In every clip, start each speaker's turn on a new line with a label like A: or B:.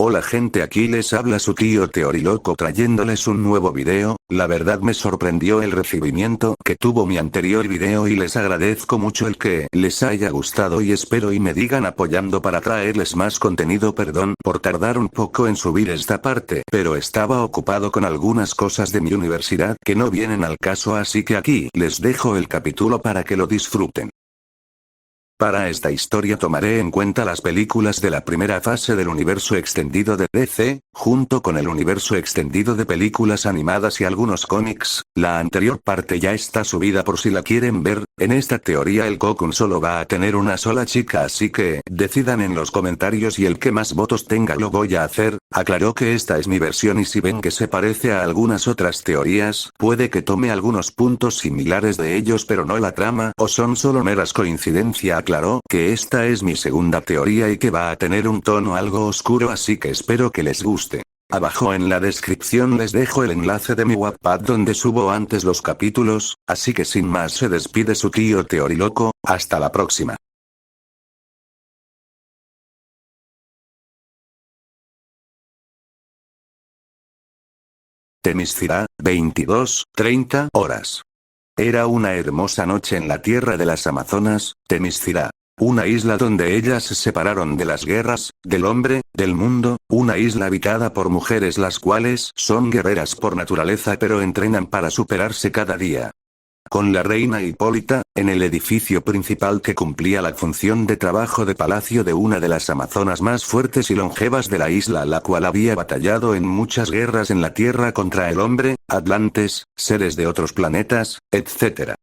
A: Hola gente, aquí les habla su tío Teoriloco trayéndoles un nuevo video. La verdad me sorprendió el recibimiento que tuvo mi anterior video y les agradezco mucho el que les haya gustado y espero y me digan apoyando para traerles más contenido. Perdón por tardar un poco en subir esta parte, pero estaba ocupado con algunas cosas de mi universidad que no vienen al caso, así que aquí les dejo el capítulo para que lo disfruten. Para esta historia tomaré en cuenta las películas de la primera fase del universo extendido de DC, junto con el universo extendido de películas animadas y algunos cómics. La anterior parte ya está subida por si la quieren ver. En esta teoría el Cocoon solo va a tener una sola chica, así que decidan en los comentarios y el que más votos tenga lo voy a hacer. Aclaró que esta es mi versión y si ven que se parece a algunas otras teorías, puede que tome algunos puntos similares de ellos pero no la trama, o son solo meras coincidencias. Aclaró que esta es mi segunda teoría y que va a tener un tono algo oscuro, así que espero que les guste. Abajo en la descripción les dejo el enlace de mi Wattpad donde subo antes los capítulos, así que sin más se despide su tío Teoriloco, hasta la próxima. Themyscira, 22:30 horas. Era una hermosa noche en la tierra de las Amazonas, Themyscira. Una isla donde ellas se separaron de las guerras, del hombre, del mundo, una isla habitada por mujeres las cuales son guerreras por naturaleza pero entrenan para superarse cada día. Con la reina Hipólita, en el edificio principal que cumplía la función de trabajo de palacio de una de las amazonas más fuertes y longevas de la isla, la cual había batallado en muchas guerras en la Tierra contra el hombre, atlantes, seres de otros planetas, etc.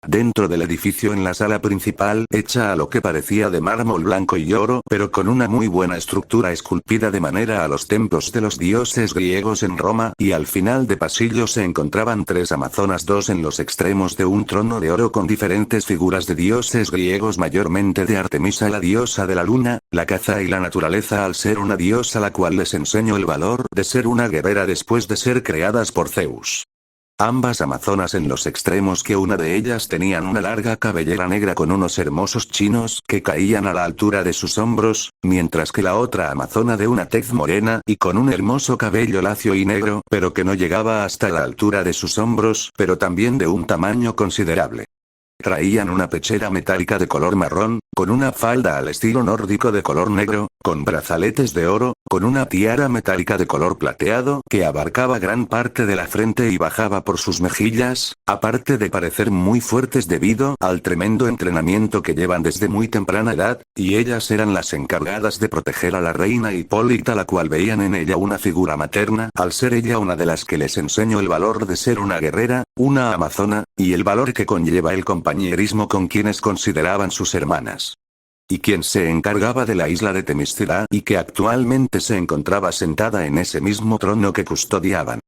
A: Dentro del edificio en la sala principal, hecha a lo que parecía de mármol blanco y oro, pero con una muy buena estructura esculpida de manera a los templos de los dioses griegos en Roma, y al final de pasillo se encontraban tres amazonas, dos en los extremos de un trono de oro con diferentes figuras de dioses griegos, mayormente de Artemisa, la diosa de la luna, la caza y la naturaleza, al ser una diosa la cual les enseñó el valor de ser una guerrera después de ser creadas por Zeus. Ambas amazonas en los extremos, que una de ellas tenían una larga cabellera negra con unos hermosos chinos que caían a la altura de sus hombros, mientras que la otra amazona de una tez morena y con un hermoso cabello lacio y negro, pero que no llegaba hasta la altura de sus hombros, pero también de un tamaño considerable. Traían una pechera metálica de color marrón, con una falda al estilo nórdico de color negro, con brazaletes de oro, con una tiara metálica de color plateado que abarcaba gran parte de la frente y bajaba por sus mejillas, aparte de parecer muy fuertes debido al tremendo entrenamiento que llevan desde muy temprana edad, y ellas eran las encargadas de proteger a la reina Hipólita, la cual veían en ella una figura materna, al ser ella una de las que les enseñó el valor de ser una guerrera, una amazona, y el valor que conlleva el compañerismo con quienes consideraban sus hermanas. Y quien se encargaba de la isla de Themyscira y que actualmente se encontraba sentada en ese mismo trono que custodiaban.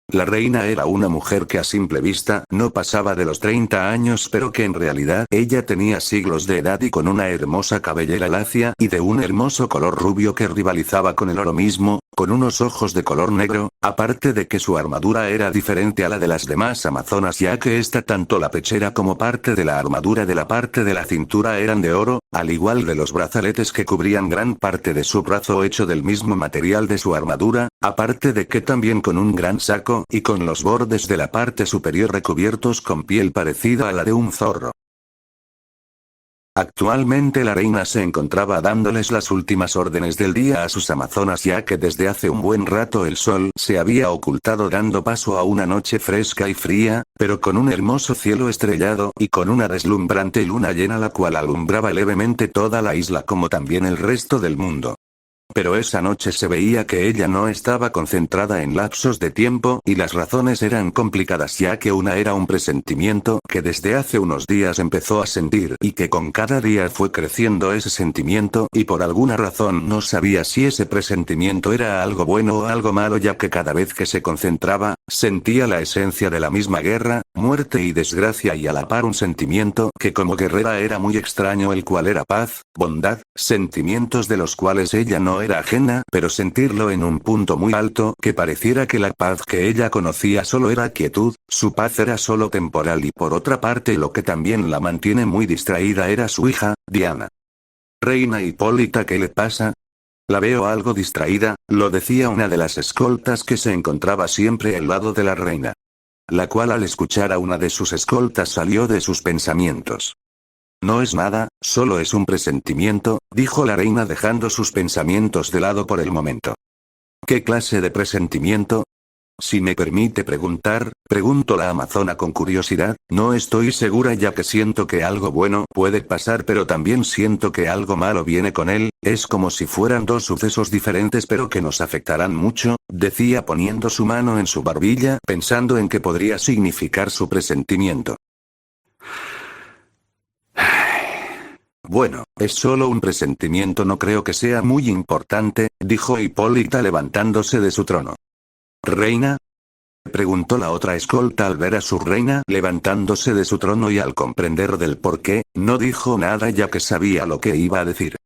A: La reina era una mujer que a simple vista no pasaba de los 30 años, pero que en realidad ella tenía siglos de edad y con una hermosa cabellera lacia y de un hermoso color rubio que rivalizaba con el oro mismo, con unos ojos de color negro, aparte de que su armadura era diferente a la de las demás amazonas, ya que esta tanto la pechera como parte de la armadura de la parte de la cintura eran de oro, al igual de los brazaletes que cubrían gran parte de su brazo hecho del mismo material de su armadura, aparte de que también con un gran saco y con los bordes de la parte superior recubiertos con piel parecida a la de un zorro. Actualmente la reina se encontraba dándoles las últimas órdenes del día a sus amazonas, ya que desde hace un buen rato el sol se había ocultado, dando paso a una noche fresca y fría, pero con un hermoso cielo estrellado y con una deslumbrante luna llena, la cual alumbraba levemente toda la isla como también el resto del mundo. Pero esa noche se veía que ella no estaba concentrada en lapsos de tiempo, y las razones eran complicadas, ya que una era un presentimiento que desde hace unos días empezó a sentir y que con cada día fue creciendo ese sentimiento, y por alguna razón no sabía si ese presentimiento era algo bueno o algo malo, ya que cada vez que se concentraba, sentía la esencia de la misma guerra, muerte y desgracia, y a la par un sentimiento que como guerrera era muy extraño, el cual era paz, bondad, sentimientos de los cuales ella no era ajena, pero sentirlo en un punto muy alto, que pareciera que la paz que ella conocía solo era quietud, su paz era solo temporal, y por otra parte lo que también la mantiene muy distraída era su hija, Diana. Reina Hipólita, ¿qué le pasa? La veo algo distraída, lo decía una de las escoltas que se encontraba siempre al lado de la reina. La cual al escuchar a una de sus escoltas salió de sus pensamientos. No es nada, solo es un presentimiento, dijo la reina dejando sus pensamientos de lado por el momento. ¿Qué clase de presentimiento? Si me permite preguntar, preguntó la amazona con curiosidad, no estoy segura ya que siento que algo bueno puede pasar pero también siento que algo malo viene con él, es como si fueran dos sucesos diferentes pero que nos afectarán mucho, decía poniendo su mano en su barbilla pensando en qué podría significar su presentimiento. Bueno, es solo un presentimiento, no creo que sea muy importante, dijo Hipólita levantándose de su trono. ¿Reina? Preguntó la otra escolta al ver a su reina levantándose de su trono y al comprender del por qué, no dijo nada ya que sabía lo que iba a decir.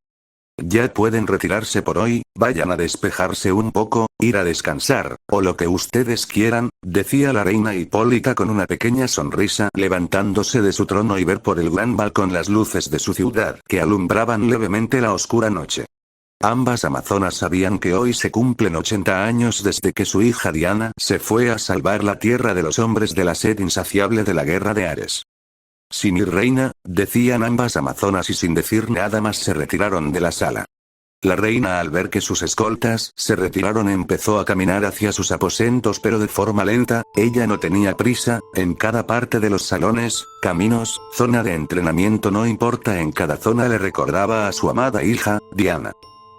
A: Ya pueden retirarse por hoy, vayan a despejarse un poco, ir a descansar, o lo que ustedes quieran, decía la reina Hipólita con una pequeña sonrisa levantándose de su trono y ver por el gran balcón las luces de su ciudad que alumbraban levemente la oscura noche. Ambas amazonas sabían que hoy se cumplen 80 años desde que su hija Diana se fue a salvar la tierra de los hombres de la sed insaciable de la guerra de Ares. Sí, mi reina, decían ambas amazonas y sin decir nada más se retiraron de la sala. La reina al ver que sus escoltas se retiraron empezó a caminar hacia sus aposentos pero de forma lenta, ella no tenía prisa, en cada parte de los salones, caminos, zona de entrenamiento no importa en cada zona le recordaba a su amada hija, Diana.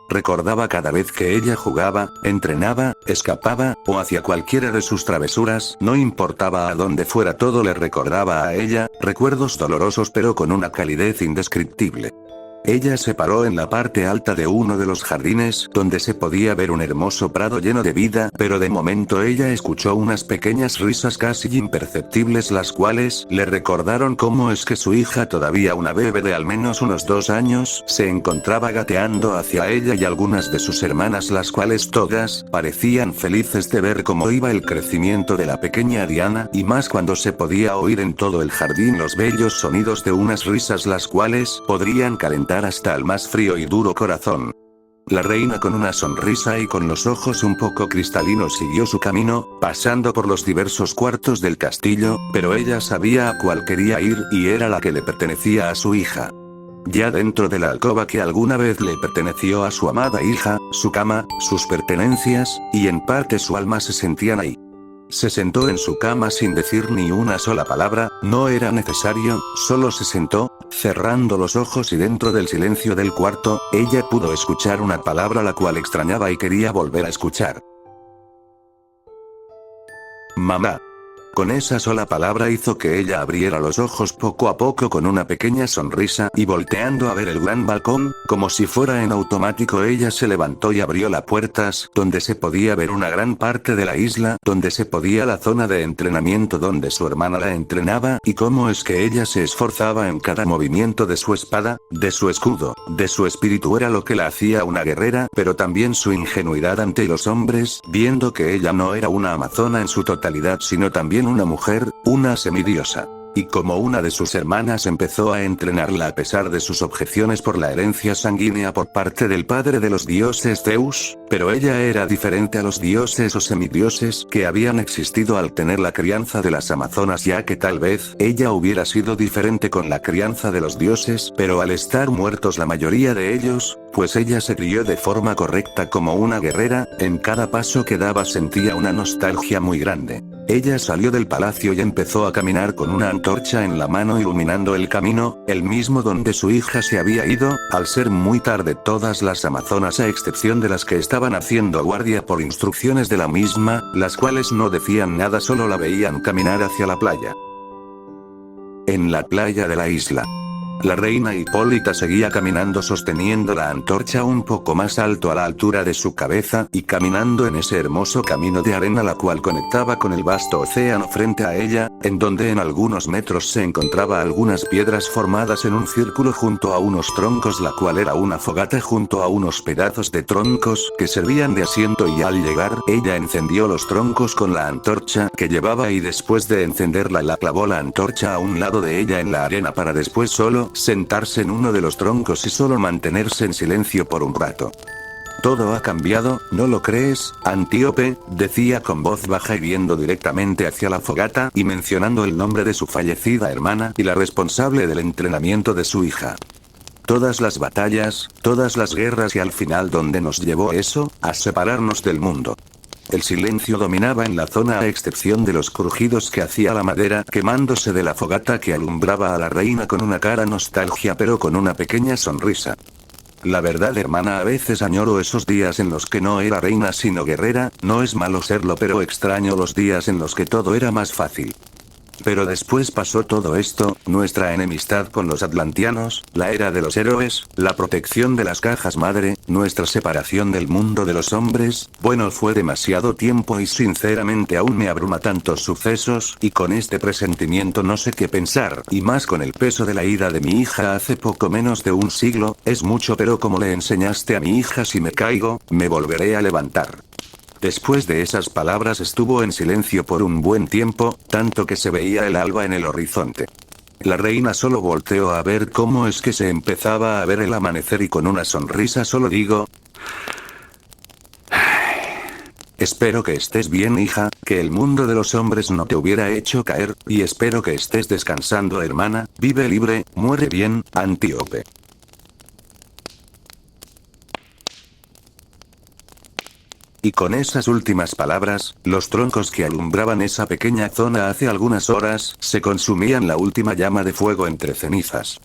A: Recordaba cada vez que ella jugaba, entrenaba, escapaba, o hacía cualquiera de sus travesuras, no importaba a dónde fuera todo le recordaba a ella, recuerdos dolorosos pero con una calidez indescriptible. Ella se paró en la parte alta de uno de los jardines donde se podía ver un hermoso prado lleno de vida, pero de momento ella escuchó unas pequeñas risas casi imperceptibles las cuales le recordaron cómo es que su hija todavía una bebé de al menos unos 2 años se encontraba gateando hacia ella y algunas de sus hermanas las cuales todas parecían felices de ver cómo iba el crecimiento de la pequeña Diana y más cuando se podía oír en todo el jardín los bellos sonidos de unas risas las cuales podrían calentar hasta el más frío y duro corazón. La reina con una sonrisa y con los ojos un poco cristalinos siguió su camino, pasando por los diversos cuartos del castillo, pero ella sabía a cuál quería ir y era la que le pertenecía a su hija. Ya dentro de la alcoba que alguna vez le perteneció a su amada hija, su cama, sus pertenencias, y en parte su alma se sentían ahí. Se sentó en su cama sin decir ni una sola palabra, no era necesario, solo se sentó, cerrando los ojos y dentro del silencio del cuarto, ella pudo escuchar una palabra la cual extrañaba y quería volver a escuchar. Mamá. Con esa sola palabra hizo que ella abriera los ojos poco a poco con una pequeña sonrisa y volteando a ver el gran balcón, como si fuera en automático ella se levantó y abrió las puertas, donde se podía ver una gran parte de la isla, donde se podía la zona de entrenamiento donde su hermana la entrenaba y cómo es que ella se esforzaba en cada movimiento de su espada, de su escudo, de su espíritu era lo que la hacía una guerrera, pero también su ingenuidad ante los hombres, viendo que ella no era una amazona en su totalidad sino también una mujer, una semidiosa. Y como una de sus hermanas empezó a entrenarla a pesar de sus objeciones por la herencia sanguínea por parte del padre de los dioses Zeus, pero ella era diferente a los dioses o semidioses que habían existido al tener la crianza de las amazonas ya que tal vez ella hubiera sido diferente con la crianza de los dioses pero al estar muertos la mayoría de ellos, pues ella se crió de forma correcta como una guerrera, en cada paso que daba sentía una nostalgia muy grande. Ella salió del palacio y empezó a caminar con una antorcha en la mano iluminando el camino, el mismo donde su hija se había ido, al ser muy tarde todas las amazonas a excepción de las que estaban haciendo guardia por instrucciones de la misma, las cuales no decían nada solo la veían caminar hacia la playa. En la playa de la isla. La reina Hipólita seguía caminando sosteniendo la antorcha un poco más alto a la altura de su cabeza y caminando en ese hermoso camino de arena la cual conectaba con el vasto océano frente a ella, en donde en algunos metros se encontraba algunas piedras formadas en un círculo junto a unos troncos la cual era una fogata junto a unos pedazos de troncos que servían de asiento y al llegar ella encendió los troncos con la antorcha que llevaba y después de encenderla la clavó la antorcha a un lado de ella en la arena para después solo sentarse en uno de los troncos y solo mantenerse en silencio por un rato. Todo ha cambiado, ¿no lo crees, Antíope?, decía con voz baja y viendo directamente hacia la fogata y mencionando el nombre de su fallecida hermana y la responsable del entrenamiento de su hija. Todas las batallas, todas las guerras y al final ¿dónde nos llevó eso? A separarnos del mundo. El silencio dominaba en la zona a excepción de los crujidos que hacía la madera quemándose de la fogata que alumbraba a la reina con una cara nostalgia pero con una pequeña sonrisa. La verdad, hermana, a veces añoro esos días en los que no era reina sino guerrera, no es malo serlo pero extraño los días en los que todo era más fácil. Pero después pasó todo esto, nuestra enemistad con los atlantianos, la era de los héroes, la protección de las cajas madre, nuestra separación del mundo de los hombres, bueno, fue demasiado tiempo y sinceramente aún me abruma tantos sucesos, y con este presentimiento no sé qué pensar, y más con el peso de la ida de mi hija hace poco menos de un siglo, es mucho pero como le enseñaste a mi hija si me caigo, me volveré a levantar. Después de esas palabras estuvo en silencio por un buen tiempo, tanto que se veía el alba en el horizonte. La reina solo volteó a ver cómo es que se empezaba a ver el amanecer y con una sonrisa solo digo: espero que estés bien, hija, que el mundo de los hombres no te hubiera hecho caer, y espero que estés descansando, hermana, vive libre, muere bien, Antíope. Y con esas últimas palabras, los troncos que alumbraban esa pequeña zona hace algunas horas, se consumían la última llama de fuego entre cenizas.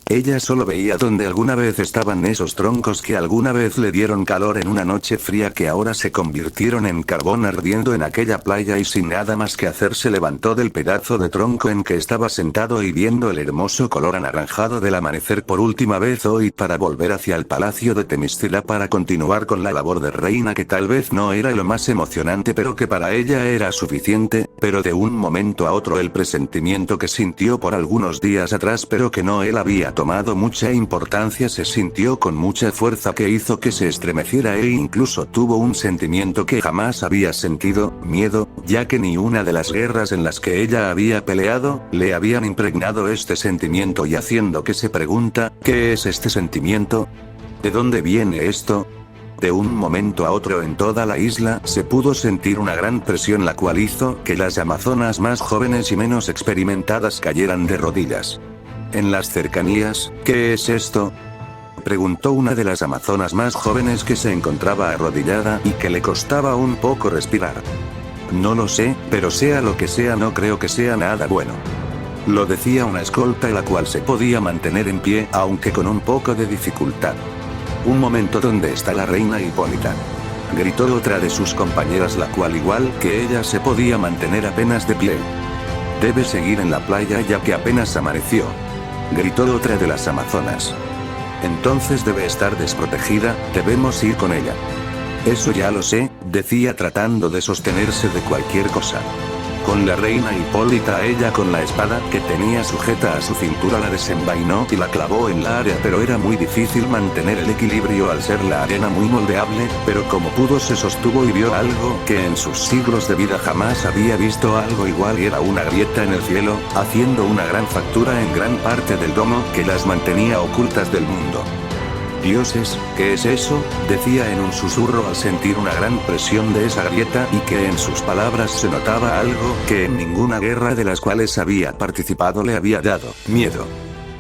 A: Ella solo veía donde alguna vez estaban esos troncos que alguna vez le dieron calor en una noche fría que ahora se convirtieron en carbón ardiendo en aquella playa y sin nada más que hacer se levantó del pedazo de tronco en que estaba sentado y viendo el hermoso color anaranjado del amanecer por última vez hoy para volver hacia el palacio de Temístila para continuar con la labor de reina que tal vez no era lo más emocionante pero que para ella era suficiente, pero de un momento a otro el presentimiento que sintió por algunos días atrás pero que no él había tomado mucha importancia se sintió con mucha fuerza que hizo que se estremeciera e incluso tuvo un sentimiento que jamás había sentido, miedo, ya que ni una de las guerras en las que ella había peleado, le habían impregnado este sentimiento y haciendo que se pregunta, ¿qué es este sentimiento? ¿De dónde viene esto? De un momento a otro en toda la isla se pudo sentir una gran presión la cual hizo que las amazonas más jóvenes y menos experimentadas cayeran de rodillas. En las cercanías, ¿qué es esto?, preguntó una de las amazonas más jóvenes que se encontraba arrodillada y que le costaba un poco respirar. No lo sé, pero sea lo que sea no creo que sea nada bueno. Lo decía una escolta la cual se podía mantener en pie aunque con un poco de dificultad. Un momento, ¿dónde está la reina Hipólita?, gritó otra de sus compañeras la cual igual que ella se podía mantener apenas de pie. Debe seguir en la playa ya que apenas amaneció, gritó otra de las amazonas. Entonces debe estar desprotegida, debemos ir con ella. Eso ya lo sé, decía tratando de sostenerse de cualquier cosa. Con la reina Hipólita ella con la espada que tenía sujeta a su cintura la desenvainó y la clavó en la área pero era muy difícil mantener el equilibrio al ser la arena muy moldeable, pero como pudo se sostuvo y vio algo que en sus siglos de vida jamás había visto algo igual y era una grieta en el cielo, haciendo una gran fractura en gran parte del domo que las mantenía ocultas del mundo. Dioses, ¿qué es eso?, decía en un susurro al sentir una gran presión de esa grieta y que en sus palabras se notaba algo que en ninguna guerra de las cuales había participado le había dado miedo.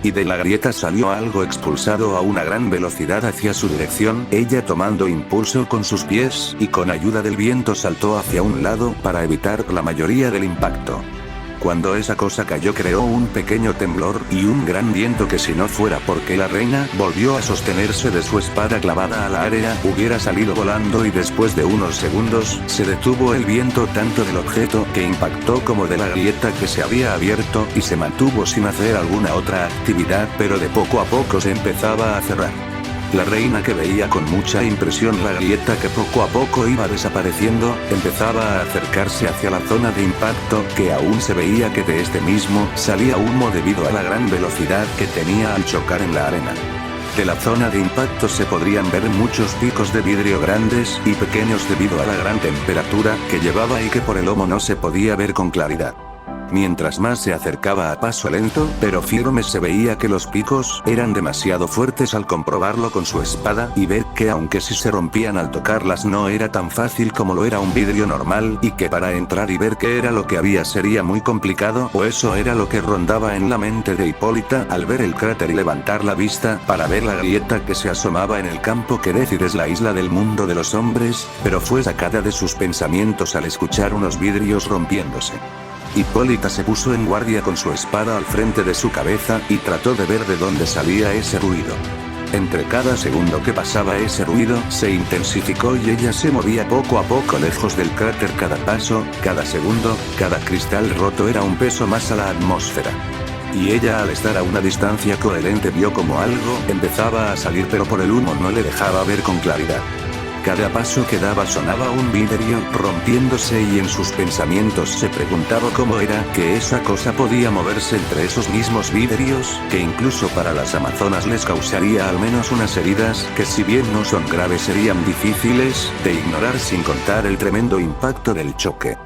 A: Y de la grieta salió algo expulsado a una gran velocidad hacia su dirección, ella tomando impulso con sus pies y con ayuda del viento saltó hacia un lado para evitar la mayoría del impacto. Cuando esa cosa cayó creó un pequeño temblor y un gran viento que si no fuera porque la reina volvió a sostenerse de su espada clavada a la área, hubiera salido volando y después de unos segundos, se detuvo el viento tanto del objeto que impactó como de la grieta que se había abierto y se mantuvo sin hacer alguna otra actividad pero de poco a poco se empezaba a cerrar. La reina que veía con mucha impresión la grieta que poco a poco iba desapareciendo, empezaba a acercarse hacia la zona de impacto que aún se veía que de este mismo salía humo debido a la gran velocidad que tenía al chocar en la arena. De la zona de impacto se podrían ver muchos picos de vidrio grandes y pequeños debido a la gran temperatura que llevaba y que por el humo no se podía ver con claridad. Mientras más se acercaba a paso lento, pero firme, se veía que los picos eran demasiado fuertes al comprobarlo con su espada, y ver que aunque si se rompían al tocarlas no era tan fácil como lo era un vidrio normal, y que para entrar y ver qué era lo que había sería muy complicado, o eso era lo que rondaba en la mente de Hipólita al ver el cráter y levantar la vista para ver la grieta que se asomaba en el campo, que decir es la isla del mundo de los hombres, pero fue sacada de sus pensamientos al escuchar unos vidrios rompiéndose. Hipólita se puso en guardia con su espada al frente de su cabeza, y trató de ver de dónde salía ese ruido. Entre cada segundo que pasaba ese ruido se intensificó y ella se movía poco a poco lejos del cráter. Cada paso, cada segundo, cada cristal roto era un peso más a la atmósfera. Y ella, al estar a una distancia coherente, vio como algo empezaba a salir, pero por el humo no le dejaba ver con claridad. Cada paso que daba sonaba un vidrio rompiéndose, y en sus pensamientos se preguntaba cómo era que esa cosa podía moverse entre esos mismos vidrios, que incluso para las amazonas les causaría al menos unas heridas que, si bien no son graves, serían difíciles de ignorar, sin contar el tremendo impacto del choque.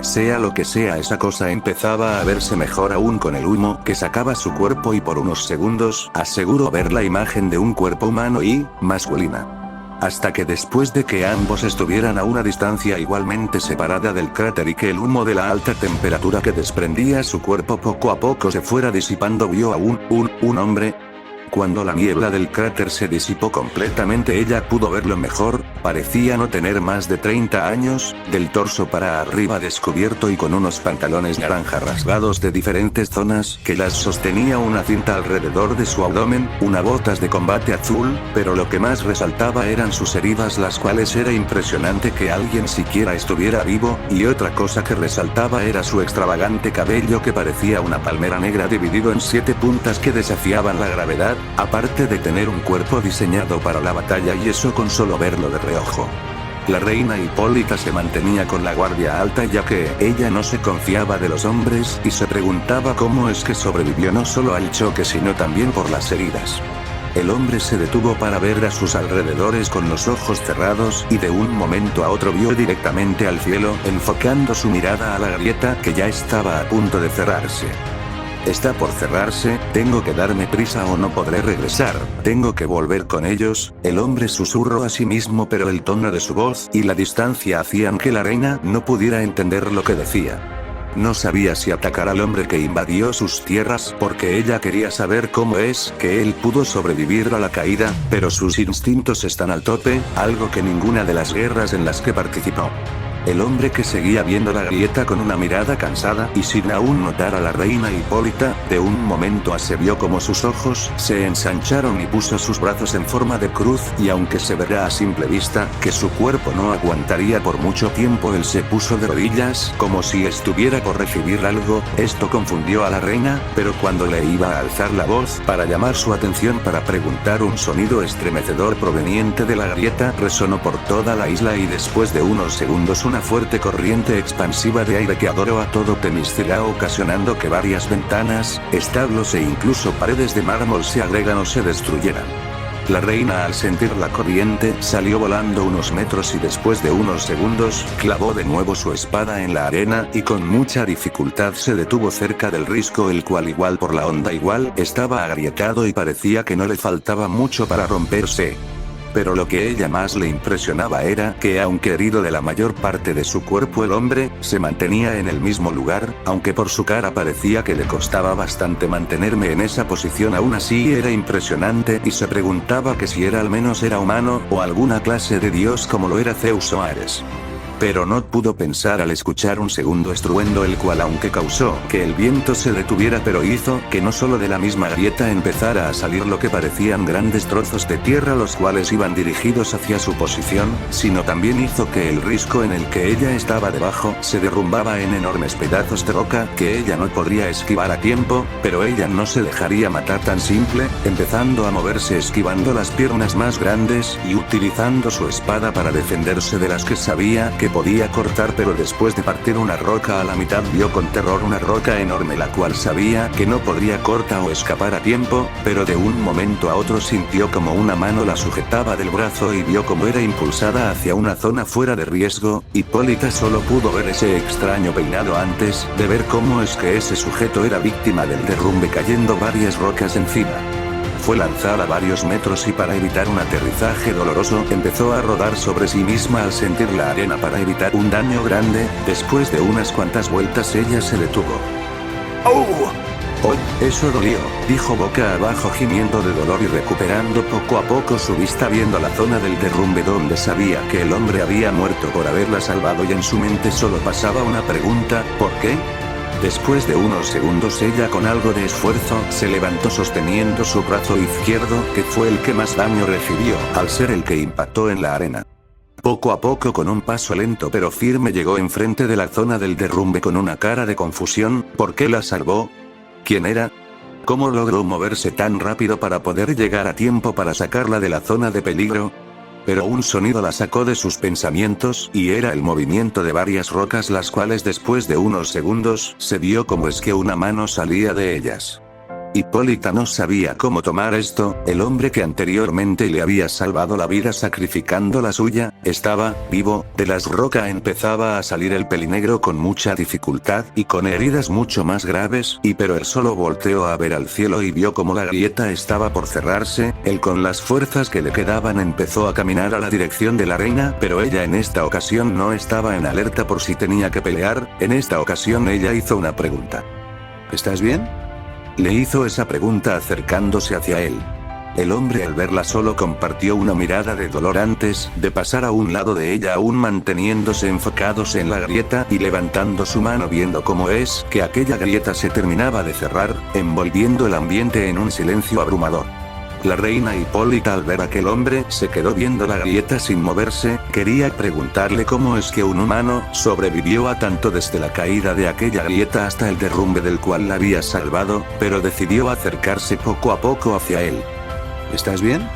A: Sea lo que sea, esa cosa empezaba a verse mejor aún con el humo que sacaba su cuerpo, y por unos segundos aseguró ver la imagen de un cuerpo humano y masculina. Hasta que después de que ambos estuvieran a una distancia igualmente separada del cráter y que el humo de la alta temperatura que desprendía su cuerpo poco a poco se fuera disipando, vio a un hombre. Cuando la niebla del cráter se disipó completamente, ella pudo verlo mejor. Parecía no tener más de 30 años, del torso para arriba descubierto y con unos pantalones naranja rasgados de diferentes zonas que las sostenía una cinta alrededor de su abdomen, unas botas de combate azul, pero lo que más resaltaba eran sus heridas, las cuales era impresionante que alguien siquiera estuviera vivo, y otra cosa que resaltaba era su extravagante cabello, que parecía una palmera negra dividido en 7 puntas que desafiaban la gravedad. Aparte de tener un cuerpo diseñado para la batalla, y eso con solo verlo de reojo. La reina Hipólita se mantenía con la guardia alta, ya que ella no se confiaba de los hombres, y se preguntaba cómo es que sobrevivió no solo al choque sino también por las heridas. El hombre se detuvo para ver a sus alrededores con los ojos cerrados, y de un momento a otro vio directamente al cielo, enfocando su mirada a la grieta que ya estaba a punto de cerrarse. Está por cerrarse, tengo que darme prisa o no podré regresar, tengo que volver con ellos, el hombre susurró a sí mismo, pero el tono de su voz y la distancia hacían que la reina no pudiera entender lo que decía. No sabía si atacar al hombre que invadió sus tierras, porque ella quería saber cómo es que él pudo sobrevivir a la caída, pero sus instintos están al tope, algo que ninguna de las guerras en las que participó. El hombre, que seguía viendo la grieta con una mirada cansada y sin aún notar a la reina Hipólita, de un momento se vio como sus ojos se ensancharon y puso sus brazos en forma de cruz, y aunque se verá a simple vista que su cuerpo no aguantaría por mucho tiempo, él se puso de rodillas como si estuviera por recibir algo. Esto confundió a la reina, pero cuando le iba a alzar la voz para llamar su atención para preguntar, un sonido estremecedor proveniente de la grieta resonó por toda la isla, y después de unos segundos una fuerte corriente expansiva de aire que adoró a todo Temiscira, ocasionando que varias ventanas, establos e incluso paredes de mármol se agregan o se destruyeran. La reina, al sentir la corriente, salió volando unos metros, y después de unos segundos, clavó de nuevo su espada en la arena, y con mucha dificultad se detuvo cerca del risco, el cual, igual por la onda igual, estaba agrietado y parecía que no le faltaba mucho para romperse. Pero lo que ella más le impresionaba era que, aunque herido de la mayor parte de su cuerpo, el hombre se mantenía en el mismo lugar, aunque por su cara parecía que le costaba bastante mantenerme en esa posición. Aún así era impresionante, y se preguntaba que si era al menos era humano, o alguna clase de dios como lo era Zeus o Ares. Pero no pudo pensar al escuchar un segundo estruendo, el cual, aunque causó que el viento se detuviera, pero hizo que no solo de la misma grieta empezara a salir lo que parecían grandes trozos de tierra, los cuales iban dirigidos hacia su posición, sino también hizo que el risco en el que ella estaba debajo se derrumbaba en enormes pedazos de roca que ella no podría esquivar a tiempo, pero ella no se dejaría matar tan simple, empezando a moverse esquivando las piernas más grandes y utilizando su espada para defenderse de las que sabía que podía cortar, pero después de partir una roca a la mitad vio con terror una roca enorme la cual sabía que no podría cortar o escapar a tiempo, pero de un momento a otro sintió como una mano la sujetaba del brazo y vio como era impulsada hacia una zona fuera de riesgo. Hipólita solo pudo ver ese extraño peinado antes de ver cómo es que ese sujeto era víctima del derrumbe cayendo varias rocas encima. Fue lanzada varios metros y para evitar un aterrizaje doloroso empezó a rodar sobre sí misma al sentir la arena para evitar un daño grande. Después de unas cuantas vueltas ella se detuvo. ¡Oh! ¡Oh! Eso dolió, dijo boca abajo gimiendo de dolor y recuperando poco a poco su vista viendo la zona del derrumbe donde sabía que el hombre había muerto por haberla salvado y en su mente solo pasaba una pregunta, ¿por qué? Después de unos segundos ella con algo de esfuerzo se levantó sosteniendo su brazo izquierdo que fue el que más daño recibió al ser el que impactó en la arena. Poco a poco con un paso lento pero firme llegó enfrente de la zona del derrumbe con una cara de confusión. ¿Por qué la salvó? ¿Quién era? ¿Cómo logró moverse tan rápido para poder llegar a tiempo para sacarla de la zona de peligro? Pero un sonido la sacó de sus pensamientos y era el movimiento de varias rocas las cuales después de unos segundos se vio como es que una mano salía de ellas. Hipólita no sabía cómo tomar esto, el hombre que anteriormente le había salvado la vida sacrificando la suya, estaba vivo. De las rocas empezaba a salir el pelinegro con mucha dificultad y con heridas mucho más graves, pero él solo volteó a ver al cielo y vio como la grieta estaba por cerrarse. Él con las fuerzas que le quedaban empezó a caminar a la dirección de la reina, pero ella en esta ocasión no estaba en alerta por si tenía que pelear. En esta ocasión ella hizo una pregunta. ¿Estás bien? Le hizo esa pregunta acercándose hacia él. El hombre al verla solo compartió una mirada de dolor antes de pasar a un lado de ella aún manteniéndose enfocados en la grieta y levantando su mano viendo cómo es que aquella grieta se terminaba de cerrar, envolviendo el ambiente en un silencio abrumador. La reina Hipólita al ver a aquel hombre se quedó viendo la grieta sin moverse, quería preguntarle cómo es que un humano sobrevivió a tanto desde la caída de aquella grieta hasta el derrumbe del cual la había salvado, pero decidió acercarse poco a poco hacia él. ¿Estás bien?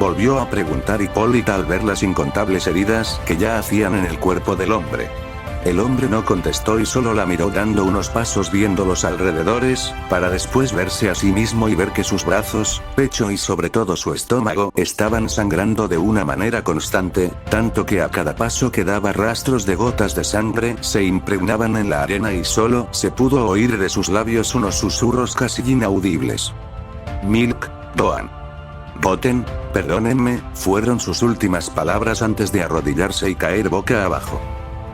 A: Volvió a preguntar Hipólita al ver las incontables heridas que ya hacían en el cuerpo del hombre. El hombre no contestó y solo la miró dando unos pasos viendo los alrededores, para después verse a sí mismo y ver que sus brazos, pecho y sobre todo su estómago estaban sangrando de una manera constante, tanto que a cada paso que daba rastros de gotas de sangre se impregnaban en la arena y solo se pudo oír de sus labios unos susurros casi inaudibles. Milk, Doan. Boten, perdónenme, fueron sus últimas palabras antes de arrodillarse y caer boca abajo.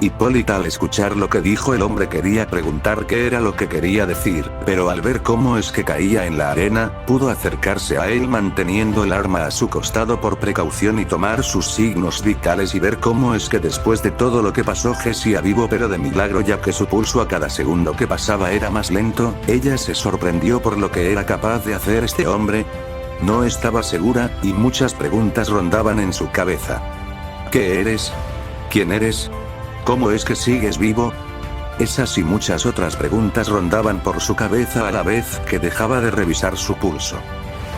A: Hipólita al escuchar lo que dijo el hombre quería preguntar qué era lo que quería decir, pero al ver cómo es que caía en la arena, pudo acercarse a él manteniendo el arma a su costado por precaución y tomar sus signos vitales y ver cómo es que después de todo lo que pasó seguía vivo pero de milagro ya que su pulso a cada segundo que pasaba era más lento. Ella se sorprendió por lo que era capaz de hacer este hombre. No estaba segura, y muchas preguntas rondaban en su cabeza. ¿Qué eres? ¿Quién eres? ¿Cómo es que sigues vivo? Esas y muchas otras preguntas rondaban por su cabeza a la vez que dejaba de revisar su pulso.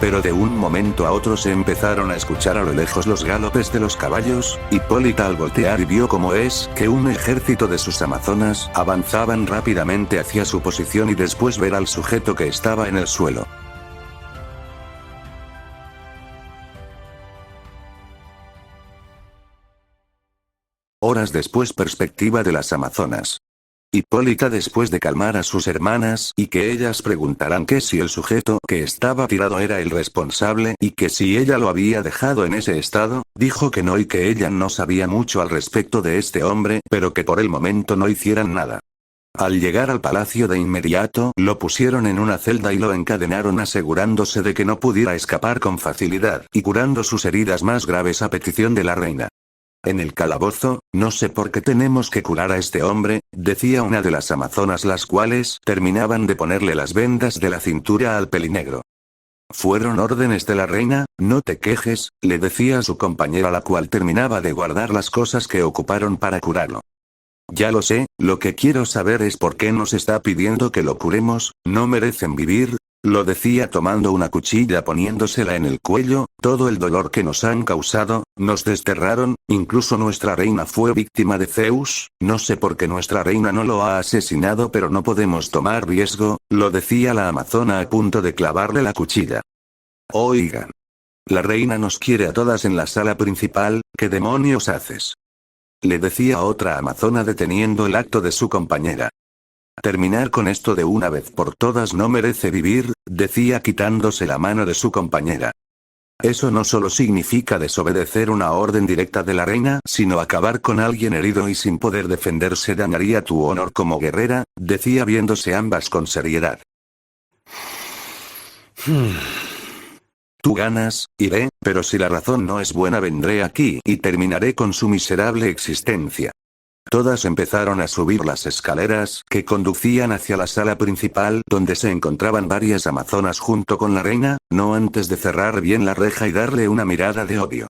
A: Pero de un momento a otro se empezaron a escuchar a lo lejos los galopes de los caballos. Hipólita al voltear y vio cómo es que un ejército de sus amazonas avanzaban rápidamente hacia su posición y después ver al sujeto que estaba en el suelo. Horas después, perspectiva de las amazonas. Hipólita después de calmar a sus hermanas y que ellas preguntaran que si el sujeto que estaba tirado era el responsable y que si ella lo había dejado en ese estado, dijo que no y que ella no sabía mucho al respecto de este hombre, pero que por el momento no hicieran nada. Al llegar al palacio de inmediato, lo pusieron en una celda y lo encadenaron asegurándose de que no pudiera escapar con facilidad y curando sus heridas más graves a petición de la reina. En el calabozo, no sé por qué tenemos que curar a este hombre, decía una de las amazonas las cuales terminaban de ponerle las vendas de la cintura al pelinegro. Fueron órdenes de la reina, no te quejes, le decía a su compañera la cual terminaba de guardar las cosas que ocuparon para curarlo. Ya lo sé, lo que quiero saber es por qué nos está pidiendo que lo curemos, no merecen vivir. Lo decía tomando una cuchilla poniéndosela en el cuello, todo el dolor que nos han causado, nos desterraron, incluso nuestra reina fue víctima de Zeus, no sé por qué nuestra reina no lo ha asesinado pero no podemos tomar riesgo, lo decía la amazona a punto de clavarle la cuchilla. Oigan. La reina nos quiere a todas en la sala principal, ¿qué demonios haces? Le decía otra amazona deteniendo el acto de su compañera. Terminar con esto de una vez por todas no merece vivir, decía quitándose la mano de su compañera. Eso no solo significa desobedecer una orden directa de la reina, sino acabar con alguien herido y sin poder defenderse dañaría tu honor como guerrera, decía viéndose ambas con seriedad. Tú ganas, iré, pero si la razón no es buena vendré aquí y terminaré con su miserable existencia. Todas empezaron a subir las escaleras que conducían hacia la sala principal donde se encontraban varias amazonas junto con la reina, no antes de cerrar bien la reja y darle una mirada de odio.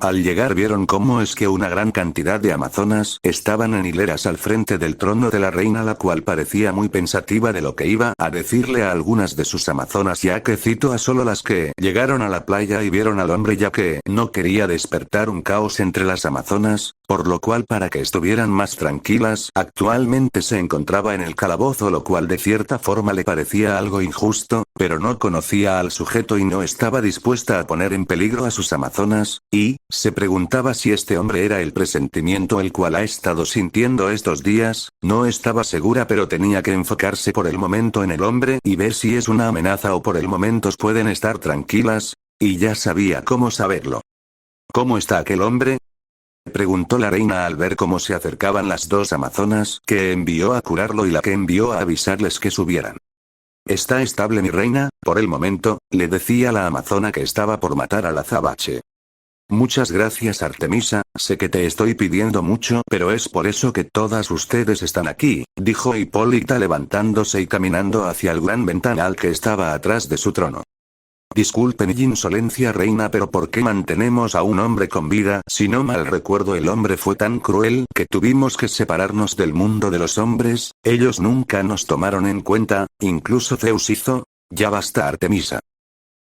A: Al llegar vieron cómo es que una gran cantidad de amazonas estaban en hileras al frente del trono de la reina, la cual parecía muy pensativa de lo que iba a decirle a algunas de sus amazonas, ya que citó a solo las que llegaron a la playa y vieron al hombre, ya que no quería despertar un caos entre las amazonas, por lo cual para que estuvieran más tranquilas, actualmente se encontraba en el calabozo, lo cual de cierta forma le parecía algo injusto, pero no conocía al sujeto y no estaba dispuesta a poner en peligro a sus amazonas, y se preguntaba si este hombre era el presentimiento el cual ha estado sintiendo estos días, no estaba segura pero tenía que enfocarse por el momento en el hombre y ver si es una amenaza o por el momento pueden estar tranquilas, y ya sabía cómo saberlo. ¿Cómo está aquel hombre?, preguntó la reina al ver cómo se acercaban las dos amazonas que envió a curarlo y la que envió a avisarles que subieran. Está estable mi reina, por el momento, le decía la amazona que estaba por matar al azabache. Muchas gracias Artemisa, sé que te estoy pidiendo mucho pero es por eso que todas ustedes están aquí, dijo Hipólita levantándose y caminando hacia el gran ventanal que estaba atrás de su trono. Disculpe mi insolencia reina, pero ¿por qué mantenemos a un hombre con vida? Si no mal recuerdo el hombre fue tan cruel que tuvimos que separarnos del mundo de los hombres, ellos nunca nos tomaron en cuenta, incluso Zeus hizo. Ya basta Artemisa.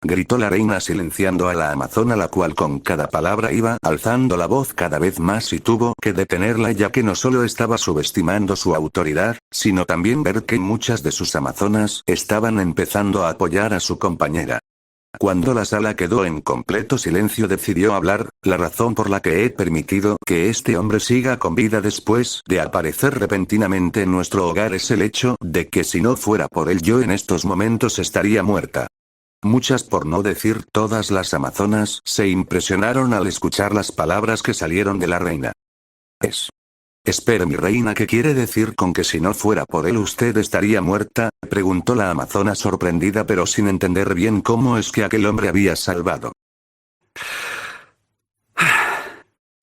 A: Gritó la reina silenciando a la amazona, la cual con cada palabra iba alzando la voz cada vez más y tuvo que detenerla, ya que no solo estaba subestimando su autoridad, sino también ver que muchas de sus amazonas estaban empezando a apoyar a su compañera. Cuando la sala quedó en completo silencio decidió hablar, la razón por la que he permitido que este hombre siga con vida después de aparecer repentinamente en nuestro hogar es el hecho de que si no fuera por él yo en estos momentos estaría muerta. Muchas, por no decir todas las amazonas, se impresionaron al escuchar las palabras que salieron de la reina. Espera mi reina, ¿qué quiere decir con que si no fuera por él usted estaría muerta?, preguntó la amazona sorprendida pero sin entender bien cómo es que aquel hombre había salvado.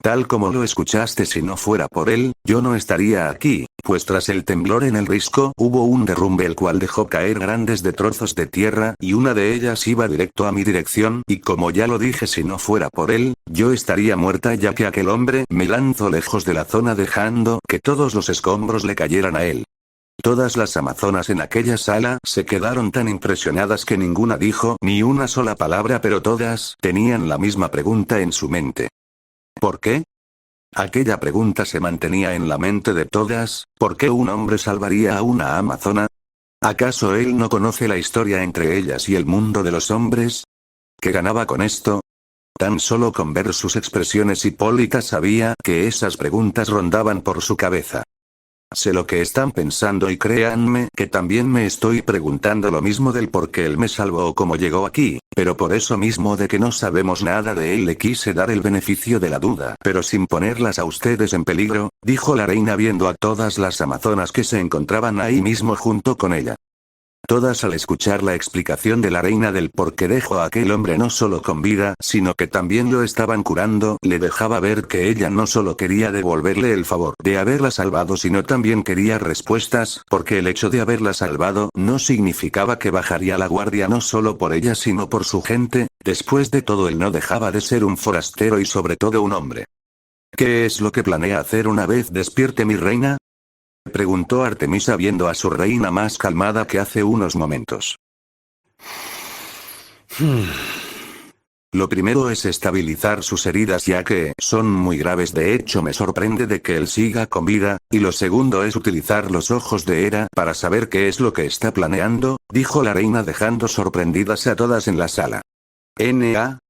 A: Tal como lo escuchaste, si no fuera por él, yo no estaría aquí, pues tras el temblor en el risco hubo un derrumbe el cual dejó caer grandes de trozos de tierra y una de ellas iba directo a mi dirección y como ya lo dije, si no fuera por él, yo estaría muerta, ya que aquel hombre me lanzó lejos de la zona dejando que todos los escombros le cayeran a él. Todas las amazonas en aquella sala se quedaron tan impresionadas que ninguna dijo ni una sola palabra, pero todas tenían la misma pregunta en su mente. ¿Por qué? Aquella pregunta se mantenía en la mente de todas, ¿por qué un hombre salvaría a una amazona? ¿Acaso él no conoce la historia entre ellas y el mundo de los hombres? ¿Qué ganaba con esto? Tan solo con ver sus expresiones Hipólita sabía que esas preguntas rondaban por su cabeza. Sé lo que están pensando y créanme que también me estoy preguntando lo mismo del por qué él me salvó o cómo llegó aquí, pero por eso mismo de que no sabemos nada de él le quise dar el beneficio de la duda, pero sin ponerlas a ustedes en peligro, dijo la reina viendo a todas las amazonas que se encontraban ahí mismo junto con ella. Todas al escuchar la explicación de la reina del por qué dejó a aquel hombre no solo con vida, sino que también lo estaban curando, le dejaba ver que ella no solo quería devolverle el favor de haberla salvado, sino también quería respuestas, porque el hecho de haberla salvado no significaba que bajaría la guardia no solo por ella sino por su gente. Después de todo él no dejaba de ser un forastero y sobre todo un hombre. ¿Qué es lo que planea hacer una vez despierte mi reina?, preguntó Artemisa viendo a su reina más calmada que hace unos momentos. Lo primero es estabilizar sus heridas ya que son muy graves, de hecho me sorprende de que él siga con vida, y lo segundo es utilizar los ojos de Hera para saber qué es lo que está planeando, dijo la reina dejando sorprendidas a todas en la sala.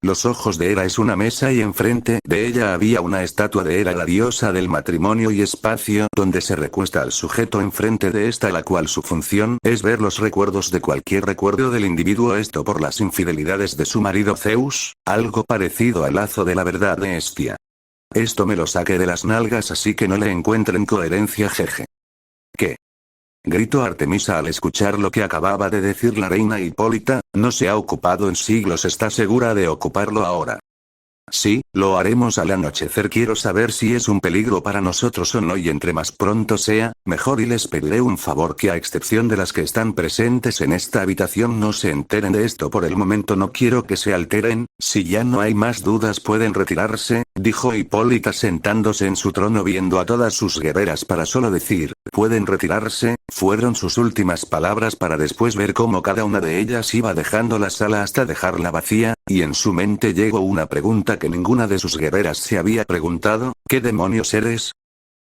A: Los ojos de Hera es una mesa y enfrente de ella había una estatua de Hera, la diosa del matrimonio y espacio, donde se recuesta al sujeto enfrente de esta, la cual su función es ver los recuerdos de cualquier recuerdo del individuo, esto por las infidelidades de su marido Zeus, algo parecido al lazo de la verdad de Hestia. Esto me lo saqué de las nalgas, así que no le encuentren coherencia, jeje. ¿Qué? Gritó Artemisa al escuchar lo que acababa de decir la reina Hipólita, no se ha ocupado en siglos, ¿está segura de ocuparlo ahora? Sí, lo haremos al anochecer, quiero saber si es un peligro para nosotros o no, y entre más pronto sea, mejor, y les pediré un favor, que a excepción de las que están presentes en esta habitación no se enteren de esto por el momento, no quiero que se alteren, si ya no hay más dudas pueden retirarse, dijo Hipólita sentándose en su trono viendo a todas sus guerreras para solo decir, pueden retirarse, fueron sus últimas palabras para después ver cómo cada una de ellas iba dejando la sala hasta dejarla vacía, y en su mente llegó una pregunta que ninguna de sus guerreras se había preguntado, ¿qué demonios eres?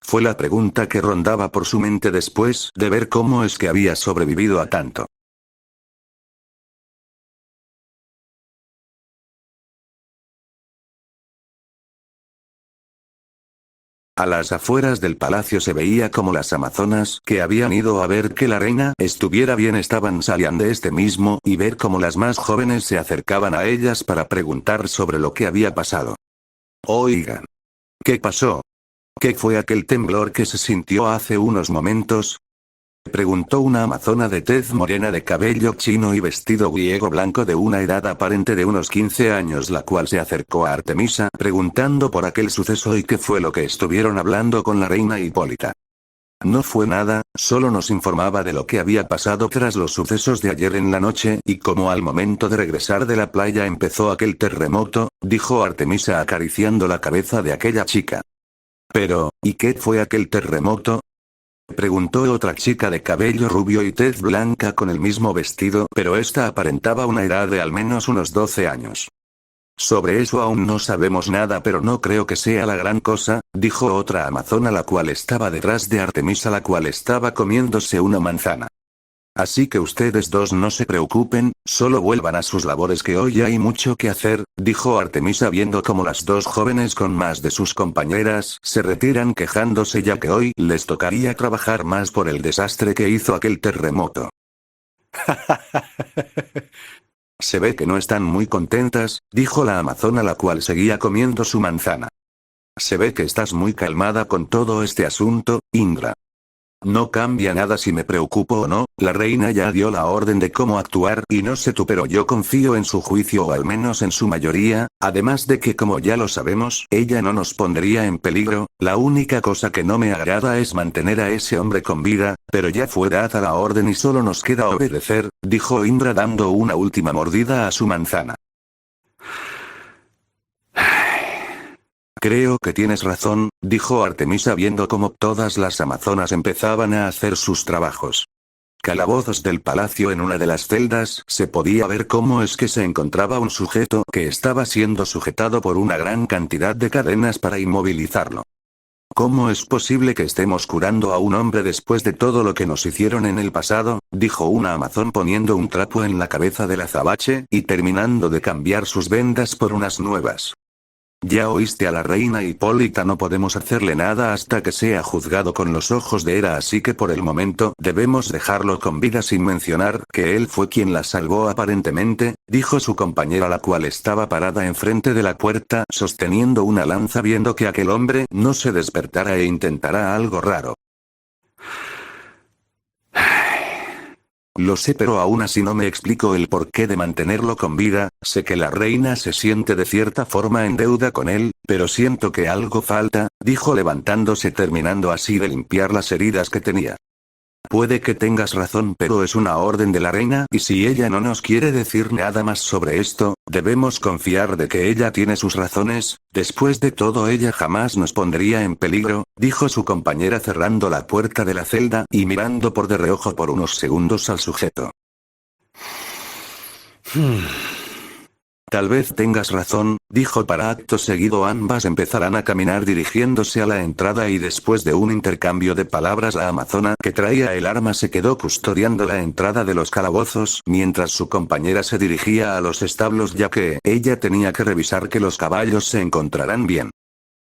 A: Fue la pregunta que rondaba por su mente después de ver cómo es que había sobrevivido a tanto. A las afueras del palacio se veía como las amazonas que habían ido a ver que la reina estuviera bien estaban salían de este mismo y ver cómo las más jóvenes se acercaban a ellas para preguntar sobre lo que había pasado. Oigan. ¿Qué pasó? ¿Qué fue aquel temblor que se sintió hace unos momentos? Preguntó una amazona de tez morena, de cabello chino y vestido griego blanco, de una edad aparente de unos 15 años, la cual se acercó a Artemisa preguntando por aquel suceso y qué fue lo que estuvieron hablando con la reina Hipólita. No fue nada, solo nos informaba de lo que había pasado tras los sucesos de ayer en la noche, y como al momento de regresar de la playa empezó aquel terremoto, dijo Artemisa acariciando la cabeza de aquella chica. Pero, ¿y qué fue aquel terremoto? Preguntó otra chica de cabello rubio y tez blanca con el mismo vestido, pero esta aparentaba una edad de al menos unos 12 años. Sobre eso aún no sabemos nada, pero no creo que sea la gran cosa, dijo otra amazona, la cual estaba detrás de Artemisa, la cual estaba comiéndose una manzana. Así que ustedes dos no se preocupen, solo vuelvan a sus labores que hoy hay mucho que hacer, dijo Artemisa viendo como las dos jóvenes con más de sus compañeras se retiran quejándose ya que hoy les tocaría trabajar más por el desastre que hizo aquel terremoto. Se ve que no están muy contentas, dijo la amazona, la cual seguía comiendo su manzana. Se ve que estás muy calmada con todo este asunto, Indra. No cambia nada si me preocupo o no, la reina ya dio la orden de cómo actuar y no sé tú, pero yo confío en su juicio, o al menos en su mayoría, además de que como ya lo sabemos, ella no nos pondría en peligro, la única cosa que no me agrada es mantener a ese hombre con vida, pero ya fue dada la orden y solo nos queda obedecer, dijo Indra dando una última mordida a su manzana. Creo que tienes razón, dijo Artemisa viendo cómo todas las amazonas empezaban a hacer sus trabajos. Calabozos del palacio, en una de las celdas se podía ver cómo es que se encontraba un sujeto que estaba siendo sujetado por una gran cantidad de cadenas para inmovilizarlo. ¿Cómo es posible que estemos curando a un hombre después de todo lo que nos hicieron en el pasado? Dijo una amazón poniendo un trapo en la cabeza del azabache y terminando de cambiar sus vendas por unas nuevas. Ya oíste a la reina Hipólita, no podemos hacerle nada hasta que sea juzgado con los ojos de Hera, así que por el momento debemos dejarlo con vida sin mencionar que él fue quien la salvó aparentemente, dijo su compañera, la cual estaba parada enfrente de la puerta sosteniendo una lanza viendo que aquel hombre no se despertara e intentara algo raro. Lo sé, pero aún así no me explico el porqué de mantenerlo con vida, sé que la reina se siente de cierta forma en deuda con él, pero siento que algo falta, dijo levantándose terminando así de limpiar las heridas que tenía. Puede que tengas razón, pero es una orden de la reina y si ella no nos quiere decir nada más sobre esto, debemos confiar de que ella tiene sus razones, después de todo ella jamás nos pondría en peligro, dijo su compañera cerrando la puerta de la celda y mirando por de reojo por unos segundos al sujeto. Tal vez tengas razón, dijo para acto seguido ambas empezarán a caminar dirigiéndose a la entrada y después de un intercambio de palabras la amazona que traía el arma se quedó custodiando la entrada de los calabozos mientras su compañera se dirigía a los establos ya que ella tenía que revisar que los caballos se encontraran bien.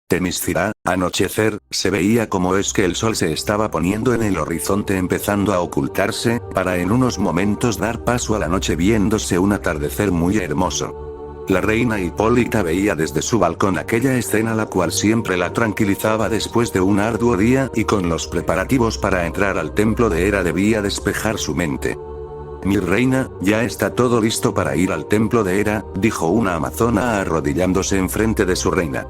A: Temiscira, anochecer, se veía como es que el sol se estaba poniendo en el horizonte empezando a ocultarse, para en unos momentos dar paso a la noche viéndose un atardecer muy hermoso. La reina Hipólita veía desde su balcón aquella escena la cual siempre la tranquilizaba después de un arduo día y con los preparativos para entrar al templo de Hera debía despejar su mente. Mi reina, ya está todo listo para ir al templo de Hera, dijo una amazona arrodillándose enfrente de su reina.